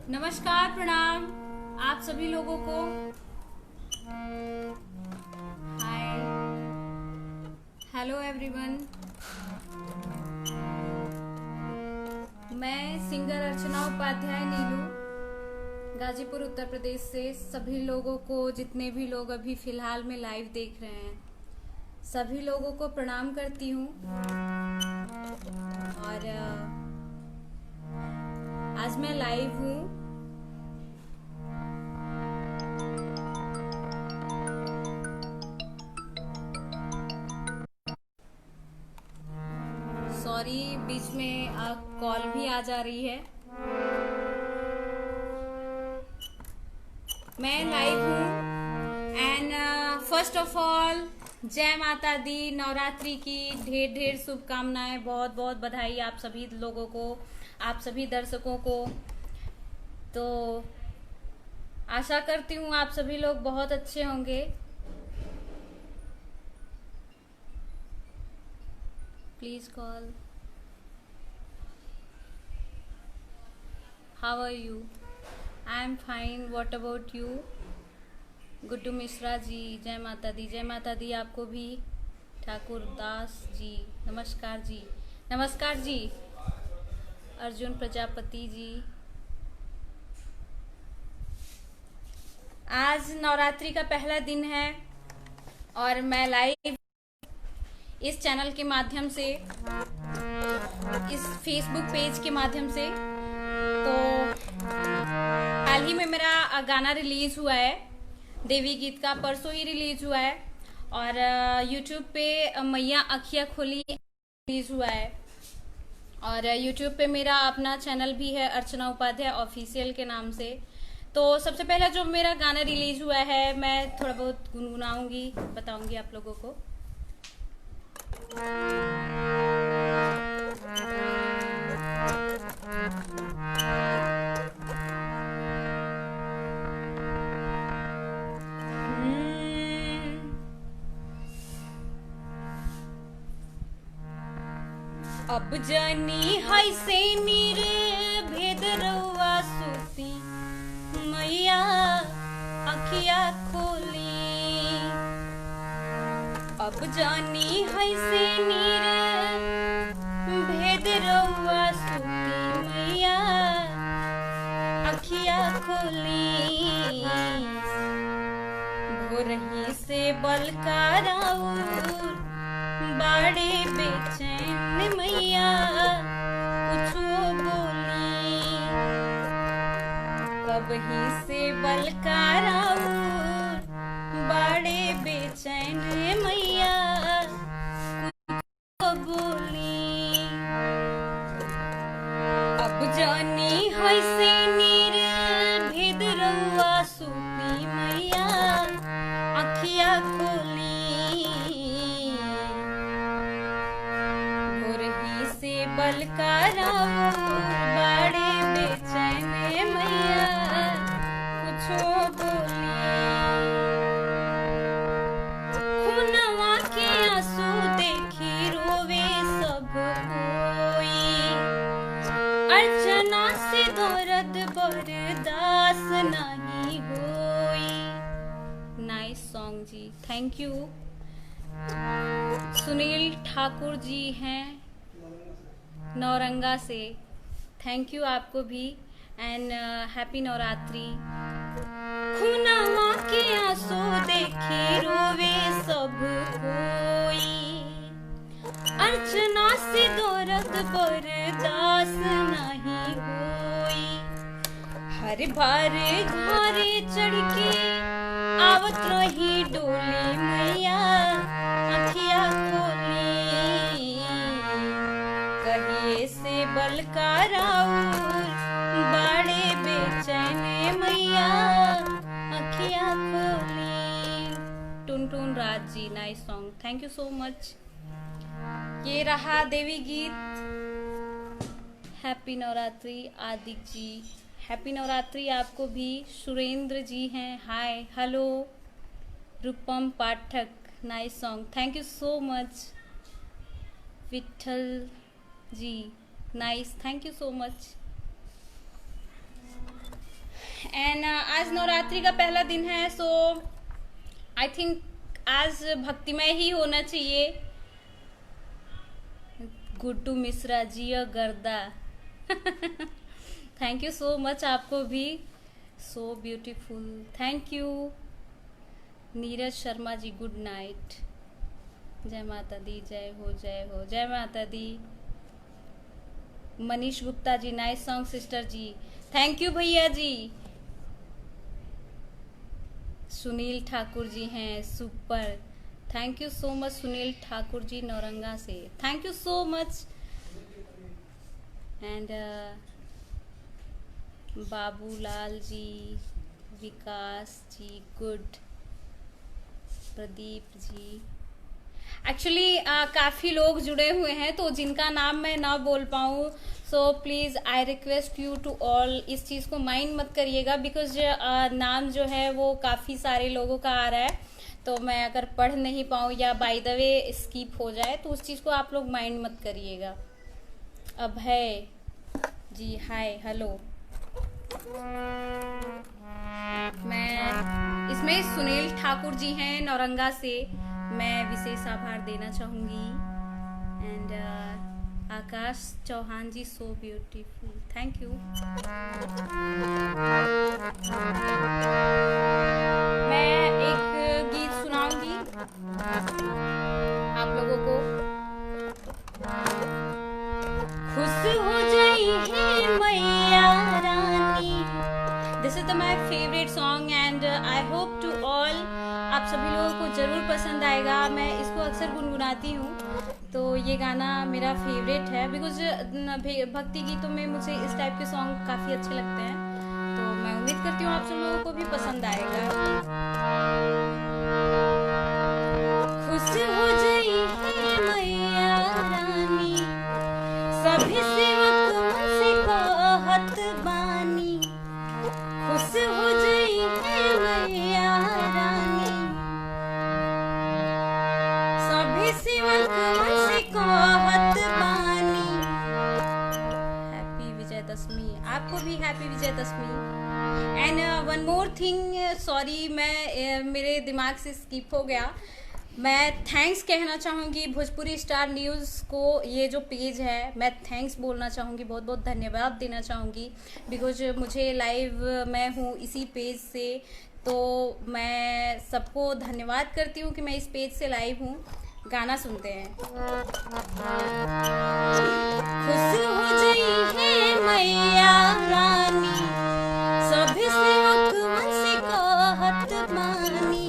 नमस्कार, प्रणाम आप सभी लोगों को। हाय, हेलो एवरीवन। मैं सिंगर अर्चना उपाध्याय नीलू, गाजीपुर उत्तर प्रदेश से सभी लोगों को, जितने भी लोग अभी फिलहाल में लाइव देख रहे हैं, सभी लोगों को प्रणाम करती हूँ। और आज मैं लाइव हूँ। सॉरी, बीच में कॉल भी आ जा रही है। मैं लाइव हूँ एंड फर्स्ट ऑफ ऑल जय माता दी। नवरात्रि की ढेर ढेर शुभकामनाएं, बहुत बहुत बधाई आप सभी लोगों को, आप सभी दर्शकों को। तो आशा करती हूँ आप सभी लोग बहुत अच्छे होंगे। Please call. How are you? I am fine, what about you? Guddu Mishra ji, जय माता दी। जय माता दी आपको भी। ठाकुर दास जी, नमस्कार जी। नमस्कार जी। अर्जुन प्रजापति जी। आज नवरात्रि का पहला दिन है और मैं लाइव इस चैनल के माध्यम से, इस फेसबुक पेज के माध्यम से। तो हाल ही में मेरा गाना रिलीज हुआ है, देवी गीत का, परसों ही रिलीज हुआ है। और यूट्यूब पे मैया अखियाँ खोली रिलीज हुआ है। और यूट्यूब पे मेरा अपना चैनल भी है, अर्चना उपाध्याय ऑफिशियल के नाम से। तो सबसे पहले जो मेरा गाना रिलीज हुआ है, मैं थोड़ा बहुत गुनगुनाऊंगी, बताऊंगी आप लोगों को। अब जानी हाय से नीर भेद रउआ सुती, मैया अखिया खोली। अब जानी हाय से नीर भेद रउआ सुती, मैया अखिया खोली। भोरही से बलकाराउर बाड़े बेचैन, मैया कुछो बोली। कबही से बलकाराउर बाड़े बेचैन, मैया कुछो बोली। अब जानी है से नीर भेद रउआ सुती, मैया अखिया खोली। बलकाराउर बाड़े बेचैन, मैया कुछो बोली। खुनवा के आंसू देखी रोवे सब कोई, अर्चना से दर्द बर्दाश्त नहीं होई। नाइस सॉन्ग जी, थैंक यू। सुनील ठाकुर जी हैं नौरंगा से, थैंक यू आपको भी एंड हैप्पी नवरात्रि। खुनवा के आंसू देखी रोवे सब कोई, अर्चना से दर्द बर्दाश्त नहीं होई। हर बार घरे चढ़ के आवत रही डोली, मैया अखिया खोली। कहिए से बलकाराउर बाड़े बेचैन, मैया अखिया खोली। Tuntun Raj ji, nice song, thank you so much. ये रहा देवी गीत। हैप्पी नवरात्रि आदिक जी, हैप्पी नवरात्रि आपको भी। सुरेंद्र जी हैं, hi hello. Rupam Pathak, nice song, thank you so much. Vithal ji, nice, thank you so much. And आज नवरात्रि का पहला दिन है, सो आई थिंक आज भक्तिमय ही होना चाहिए। गुड्डू मिश्रा जियो गर्दा थैंक यू सो मच, आपको भी so beautiful, thank you. Neeraj Sharma ji good night, जय माता दी, जय हो जय हो, जय माता दी। Manish Gupta ji nice song sister जी, थैंक यू भैया जी। सुनील ठाकुर जी हैं super, thank you so much Sunil Thakur ji Nauranga से, thank you so much. And Babulal ji, Vikas ji good, Pradeep ji. Actually काफ़ी लोग जुड़े हुए हैं, तो जिनका नाम मैं ना बोल पाऊँ, so please I request you to all, इस चीज़ को माइंड मत करिएगा, बिकॉज नाम जो है वो काफ़ी सारे लोगों का आ रहा है, तो मैं अगर पढ़ नहीं पाऊँ या बाय द वे स्किप हो जाए तो उस चीज़ को आप लोग माइंड मत करिएगा। अभय जी हाय हेलो। मैं इसमें सुनील ठाकुर जी हैं नौरंगा से, मैं विशेष आभार देना चाहूँगी। And Akash Chauhan ji so beautiful, thank you. मैं एक गीत सुनाऊंगी आप लोगों को। खुश हो जाई है मैया रानी, this is my favourite song and I hope to all आप सभी लोगों को ज़रूर पसंद आएगा। मैं इसको अक्सर गुनगुनाती हूँ, तो ये गाना मेरा फेवरेट है, बिकॉज भक्ति गीतों में मुझे इस टाइप के सॉन्ग काफ़ी अच्छे लगते हैं, तो मैं उम्मीद करती हूँ आप सब लोगों को भी पसंद आएगा। खुश हो जाई है मैया रानी, सभी सेवक से कहत बानी। खुश हो जाई है मैया रानी, सभी सेवक से कहत बानी। हैप्पी विजयदशमी, आपको भी happy Vijayadashami. And one more thing, sorry मैं मेरे दिमाग से स्किप हो गया, मैं थैंक्स कहना चाहूँगी भोजपुरी स्टार न्यूज़ को। ये जो पेज है मैं थैंक्स बोलना चाहूँगी, बहुत बहुत धन्यवाद देना चाहूँगी, बिकॉज मुझे लाइव मैं हूँ इसी पेज से, तो मैं सबको धन्यवाद करती हूँ कि मैं इस पेज से लाइव हूँ। गाना सुनते हैं। खुश हो जाई है मैया रानी, सभी सेवक से कहत बानी।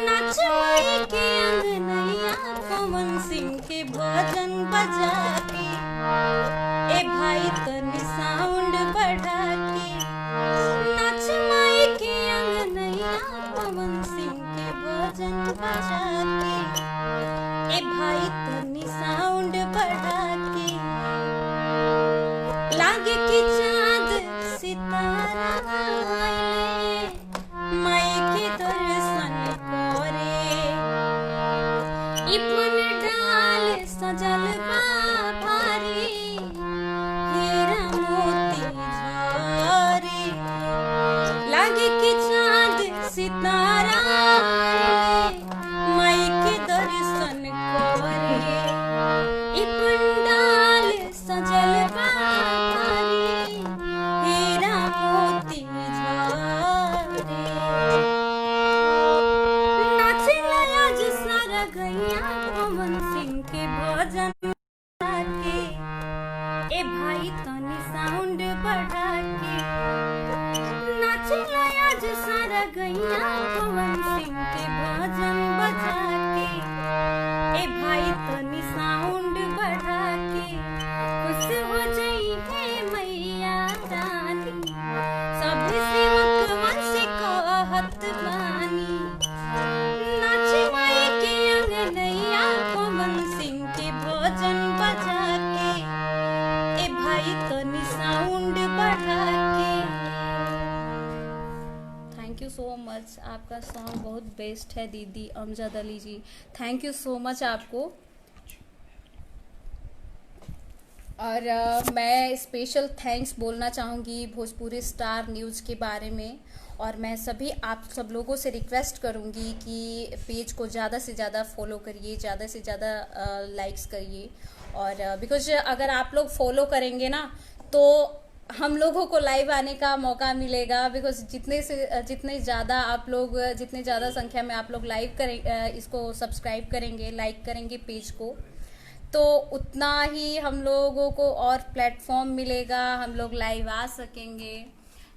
नचवाई के अंगनैया पवन सिंह के भजन बजा के, ए भाई तनी साउंड बढ़ा के। नचवाई के अंगनैया पवन सिंह के भजन बजा के, ए भाई तनी साउंड बढ़ा के। लागे कि चाँद सितारा आइले, माई के दर्शन करे। इपन डाल सजल बा भारी, हीरा मोती झरे। लागे कि चाँद सितारा आइले, माई के दर्शन करे। इपन डाल सजल बा भारी, हीरा मोती झरे। नाचला आज सारा गैया पवन सिंह के भजन के, ए भाई तनी साउंड बढ़ा के। नाचला आज सारा गैया पवन सिंह के भजन बजा के, ए भाई तनी साउंड बढ़ा के। खुश हो जाई है मैया रानी, सभी सेवक से कहत बानी। नाच माई के अंगनैया पवन सिंह के भजन बजा के, ए भाई तनी साउंड बढ़ा के। थैंक यू सो मच, आपका सॉन्ग बहुत बेस्ट है दीदी अमजद अली जी, थैंक यू सो मच आपको। और मैं स्पेशल थैंक्स बोलना चाहूँगी भोजपुरी स्टार न्यूज़ के बारे में। और मैं सभी आप सब लोगों से रिक्वेस्ट करूँगी कि पेज को ज़्यादा से ज़्यादा फॉलो करिए, ज़्यादा से ज़्यादा लाइक्स करिए। और बिकॉज अगर आप लोग फॉलो करेंगे ना तो हम लोगों को लाइव आने का मौका मिलेगा। बिकॉज जितने ज़्यादा आप लोग, जितने ज़्यादा संख्या में आप लोग लाइव करें, इसको सब्सक्राइब करेंगे, लाइक करेंगे पेज को, तो उतना ही हम लोगों को और प्लेटफॉर्म मिलेगा, हम लोग लाइव आ सकेंगे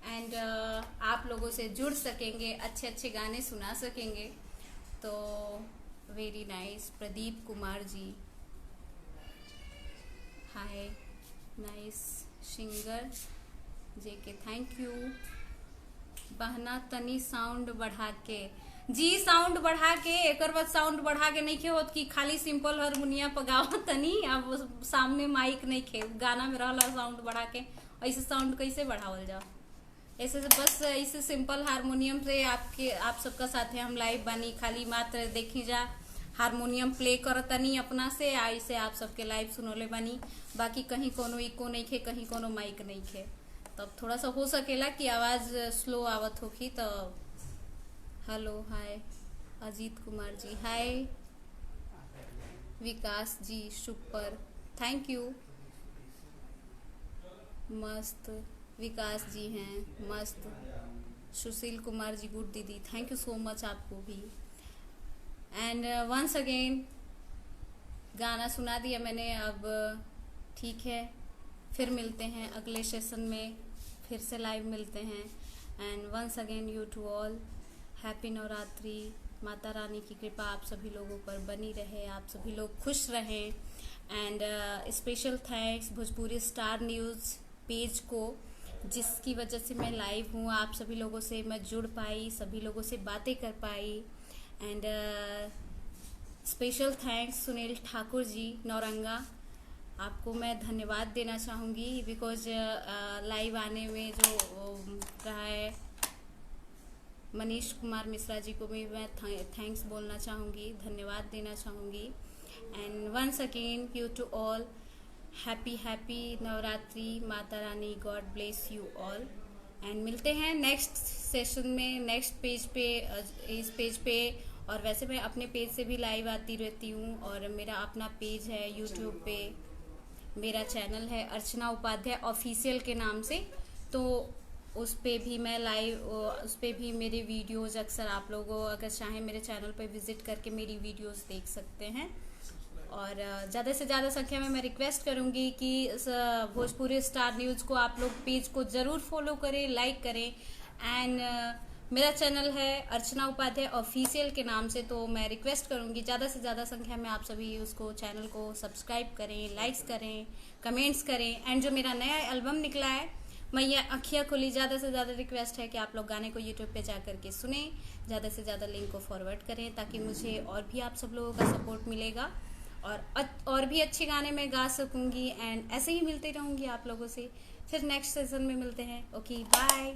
एंड आप लोगों से जुड़ सकेंगे, अच्छे अच्छे गाने सुना सकेंगे। तो very nice Pradeep Kumar ji, hi, nice singer JK, thank you. बहना तनी साउंड बढ़ा के, जी साउंड बढ़ा के, एक बाद साउंड बढ़ा के नहीं खे होत कि खाली सिंपल हारमोनिया पगाओ तनी, अब सामने माइक नहीं खे, गाना में रहला साउंड बढ़ा के, ऐसे साउंड कैसे बढ़ावल जाओ। ऐसे बस ऐसे सिंपल हारमोनियम से आप सबका साथ है, हम लाइव बानी, खाली मात्र देखी जा हारमोनियम प्ले करतनी अपना से, ऐसे आप सबके लाइव सुनोले बानी। बाकी कहीं कोनो इको नहीं खे, कहीं कोनो माइक नहीं खे, तब थोड़ा सा हो सकेला कि आवाज स्लो आवत होगी। तो hello, hi Ajit Kumar ji, hi Vikas ji, super, thank you, मस्त विकास जी हैं, मस्त। सुशील कुमार जी, गुड दीदी, थैंक यू सो मच आपको भी। एंड वंस अगेन गाना सुना दिया मैंने, अब ठीक है, फिर मिलते हैं अगले सेशन में, फिर से लाइव मिलते हैं। And once again you to all happy Navratri. माता रानी की कृपा आप सभी लोगों पर बनी रहे, आप सभी लोग खुश रहें। And special thanks Bhojpuri star news page को, जिसकी वजह से मैं लाइव हूँ, आप सभी लोगों से मैं जुड़ पाई, सभी लोगों से बातें कर पाई। And special thanks Sunil Thakur ji Nauranga, आपको मैं धन्यवाद देना चाहूँगी बिकॉज लाइव आने में जो रहा है। मनीष कुमार मिश्रा जी को भी मैं थैंक्स बोलना चाहूँगी, धन्यवाद देना चाहूँगी। And once again you to all happy Navratri, माता रानी god bless you all. And मिलते हैं नेक्स्ट सेशन में, नेक्स्ट पेज पे, इस पेज पे। और वैसे मैं अपने पेज से भी लाइव आती रहती हूँ, और मेरा अपना पेज है यूट्यूब पे, मेरा चैनल है अर्चना उपाध्याय ऑफिशियल के नाम से, तो उस पे भी मैं लाइव, उस पे भी मेरे वीडियोस अक्सर आप लोगों अगर चाहें मेरे चैनल पे विजिट करके मेरी वीडियोस देख सकते हैं। और ज़्यादा से ज़्यादा संख्या में मैं रिक्वेस्ट करूँगी कि भोजपुरी स्टार न्यूज़ को आप लोग पेज को ज़रूर फॉलो करें, लाइक करें। एंड मेरा चैनल है अर्चना उपाध्याय ऑफिशियल के नाम से, तो मैं रिक्वेस्ट करूँगी ज़्यादा से ज़्यादा संख्या में आप सभी उसको, चैनल को सब्सक्राइब करें, लाइक्स करें, कमेंट्स करें। एंड जो मेरा नया एल्बम निकला है मैं ये अखियाँ खुली, ज़्यादा से ज़्यादा रिक्वेस्ट है कि आप लोग गाने को यूट्यूब पे जा करके सुने, ज़्यादा से ज़्यादा लिंक को फॉरवर्ड करें, ताकि मुझे और भी आप सब लोगों का सपोर्ट मिलेगा और भी अच्छे गाने मैं गा सकूंगी। एंड ऐसे ही मिलते रहूंगी आप लोगों से, फिर नेक्स्ट सेशन में मिलते हैं। Okay, bye.